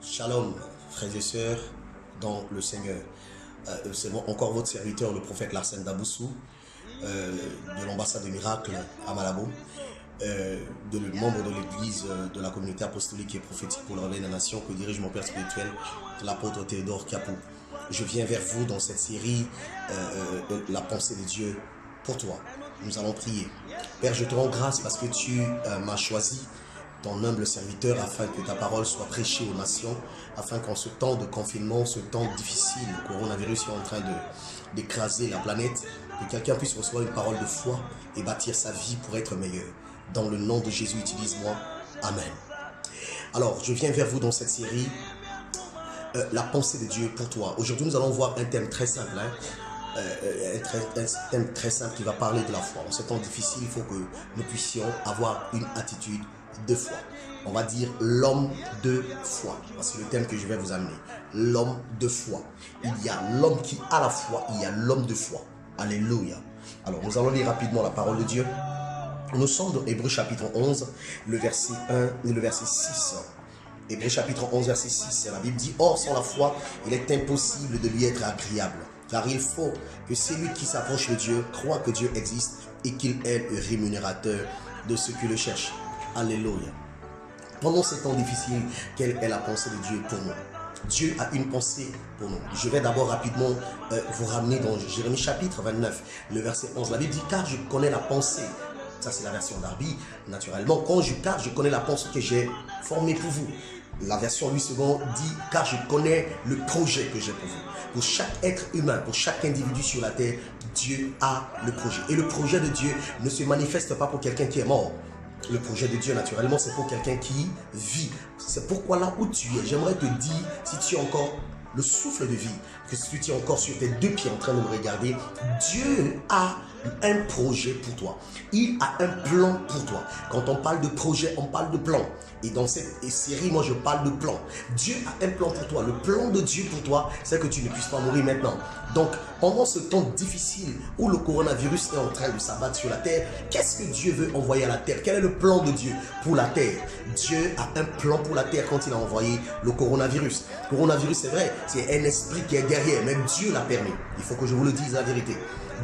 Shalom, frères et sœurs, dans le Seigneur. C'est encore votre serviteur, le prophète Larsen Daboussou, de l'ambassade des miracles à Malabo, membre de l'église de la communauté apostolique et prophétique pour le réveil des nations, que dirige mon père spirituel, l'apôtre Théodore Capou. Je viens vers vous dans cette série, la pensée de Dieu pour toi. Nous allons prier. Père, je te rends grâce parce que tu m'as choisi, ton humble serviteur, afin que ta parole soit prêchée aux nations, afin qu'en ce temps de confinement, ce temps difficile, le coronavirus est en train d'écraser la planète, que quelqu'un puisse recevoir une parole de foi et bâtir sa vie pour être meilleur. Dans le nom de Jésus, utilise-moi. Amen. Alors, je viens vers vous dans cette série, la pensée de Dieu pour toi. Aujourd'hui, nous allons voir un thème très simple, un thème très simple qui va parler de la foi. En ce temps difficile, il faut que nous puissions avoir une attitude de foi. On va dire l'homme de foi. C'est le thème que je vais vous amener. L'homme de foi. Il y a l'homme qui a la foi, il y a l'homme de foi. Alléluia. Alors, nous allons lire rapidement la parole de Dieu. Nous sommes dans Hébreux chapitre 11, le verset 1 et le verset 6. Hébreux chapitre 11, verset 6. La Bible dit: or, sans la foi, il est impossible de lui être agréable. Car il faut que celui qui s'approche de Dieu croit que Dieu existe et qu'il est le rémunérateur de ceux qui le cherchent. Alléluia. Pendant ces temps difficiles, quelle est la pensée de Dieu pour nous? Dieu a une pensée pour nous. Je vais d'abord rapidement vous ramener dans Jérémie chapitre 29, le verset 11. La Bible dit: car je connais la pensée. Ça, c'est la version d'Arby, naturellement. Car je connais la pensée que j'ai formée pour vous. La version 8 secondes dit: car je connais le projet que j'ai pour vous. Pour chaque être humain, pour chaque individu sur la terre, Dieu a le projet. Et le projet de Dieu ne se manifeste pas pour quelqu'un qui est mort. Le projet de Dieu, naturellement, c'est pour quelqu'un qui vit. C'est pourquoi là où tu es, j'aimerais te dire, si tu as encore le souffle de vie, que si tu es encore sur tes deux pieds en train de me regarder, Dieu a un projet pour toi. Il a un plan pour toi. Quand on parle de projet, on parle de plan. Et dans cette série, moi, je parle de plan. Dieu a un plan pour toi. Le plan de Dieu pour toi, c'est que tu ne puisses pas mourir maintenant. Donc, pendant ce temps difficile où le coronavirus est en train de s'abattre sur la terre, qu'est-ce que Dieu veut envoyer à la terre? Quel est le plan de Dieu pour la terre? Dieu a un plan pour la terre quand il a envoyé le coronavirus. Le coronavirus, c'est vrai, c'est un esprit qui est derrière, mais Dieu l'a permis. Il faut que je vous le dise la vérité.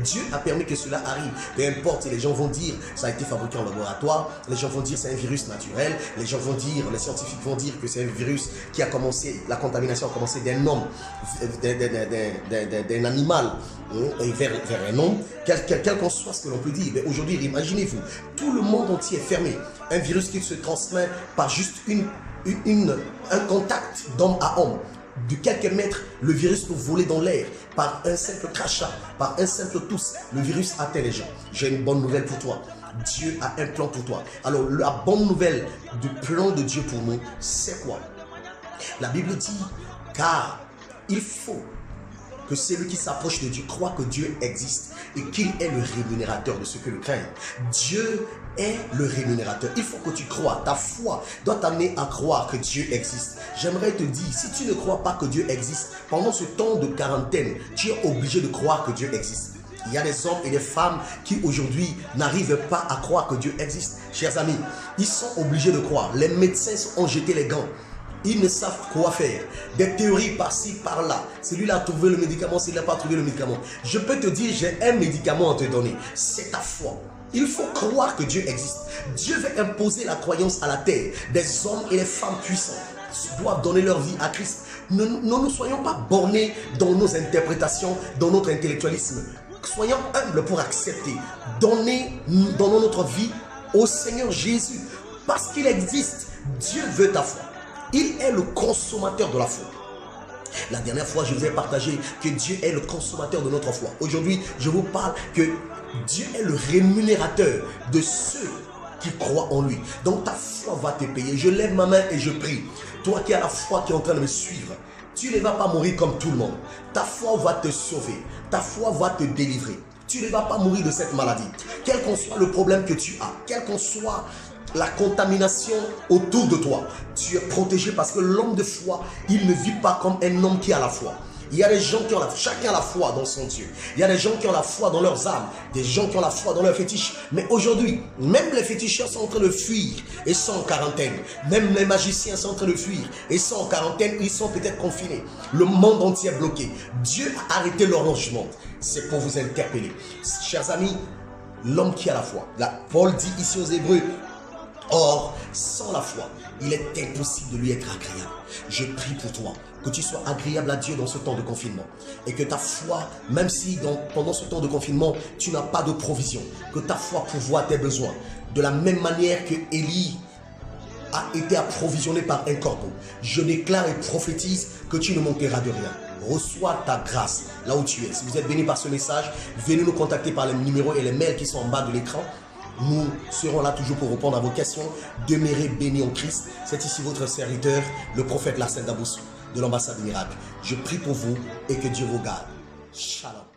Dieu a permis que cela arrive. Peu importe, les gens vont dire ça a été fabriqué en laboratoire, les gens vont dire c'est un virus naturel, les gens vont dire, les scientifiques vont dire que c'est un virus qui a commencé, la contamination a commencé d'un homme, d'un animal vers un homme, quel qu'en soit ce que l'on peut dire. Mais aujourd'hui, imaginez-vous, tout le monde entier est fermé. Un virus qui se transmet par juste un contact d'homme à homme. De quelques mètres, le virus peut voler dans l'air. Par un simple crachat, par un simple tousse, le virus atteint les gens. J'ai une bonne nouvelle pour toi. Dieu a un plan pour toi. Alors, la bonne nouvelle du plan de Dieu pour nous, c'est quoi? La Bible dit: car il faut que celui qui s'approche de Dieu croit que Dieu existe et qu'il est le rémunérateur de ceux qui le craignent. Dieu est le rémunérateur. Il faut que tu crois. Ta foi doit t'amener à croire que Dieu existe. J'aimerais te dire, si tu ne crois pas que Dieu existe, pendant ce temps de quarantaine, tu es obligé de croire que Dieu existe. Il y a des hommes et des femmes qui aujourd'hui n'arrivent pas à croire que Dieu existe. Chers amis, ils sont obligés de croire. Les médecins ont jeté les gants. Ils ne savent quoi faire. Des théories par-ci, par-là. Celui-là a trouvé le médicament, celui-là n'a pas trouvé le médicament. Je peux te dire, j'ai un médicament à te donner. C'est ta foi. Il faut croire que Dieu existe. Dieu veut imposer la croyance à la terre. Des hommes et des femmes puissants doivent donner leur vie à Christ. Ne nous soyons pas bornés dans nos interprétations, dans notre intellectualisme. Soyons humbles pour accepter. Donnons notre vie au Seigneur Jésus. Parce qu'il existe. Dieu veut ta foi. Il est le consommateur de la foi. La dernière fois, je vous ai partagé que Dieu est le consommateur de notre foi. Aujourd'hui, je vous parle que Dieu est le rémunérateur de ceux qui croient en lui. Donc ta foi va te payer. Je lève ma main et je prie. Toi qui as la foi qui est en train de me suivre, tu ne vas pas mourir comme tout le monde. Ta foi va te sauver. Ta foi va te délivrer. Tu ne vas pas mourir de cette maladie. Quel qu'en soit le problème que tu as, quel qu'en soit la contamination autour de toi, tu es protégé parce que l'homme de foi, il ne vit pas comme un homme qui a la foi. Il y a des gens qui ont chacun a la foi dans son Dieu. Il y a des gens qui ont la foi dans leurs âmes, des gens qui ont la foi dans leurs fétiches. Mais aujourd'hui, même les féticheurs sont en train de fuir et sont en quarantaine. Même les magiciens sont en train de fuir et sont en quarantaine, ils sont peut-être confinés. Le monde entier est bloqué. Dieu a arrêté l'horloge. C'est pour vous interpeller. Chers amis, l'homme qui a la foi. Paul dit ici aux Hébreux, or, sans la foi, il est impossible de lui être agréable. Je prie pour toi, que tu sois agréable à Dieu dans ce temps de confinement. Et que ta foi, même si pendant ce temps de confinement, tu n'as pas de provision, que ta foi pourvoie tes besoins. De la même manière que Élie a été approvisionné par un corbeau. Je déclare et prophétise que tu ne manqueras de rien. Reçois ta grâce là où tu es. Si vous êtes béni par ce message, venez nous contacter par les numéros et les mails qui sont en bas de l'écran. Nous serons là toujours pour répondre à vos questions. Demeurez bénis en Christ. C'est ici votre serviteur, le prophète Larsen Daboussou de l'ambassade des miracles. Je prie pour vous et que Dieu vous garde. Shalom.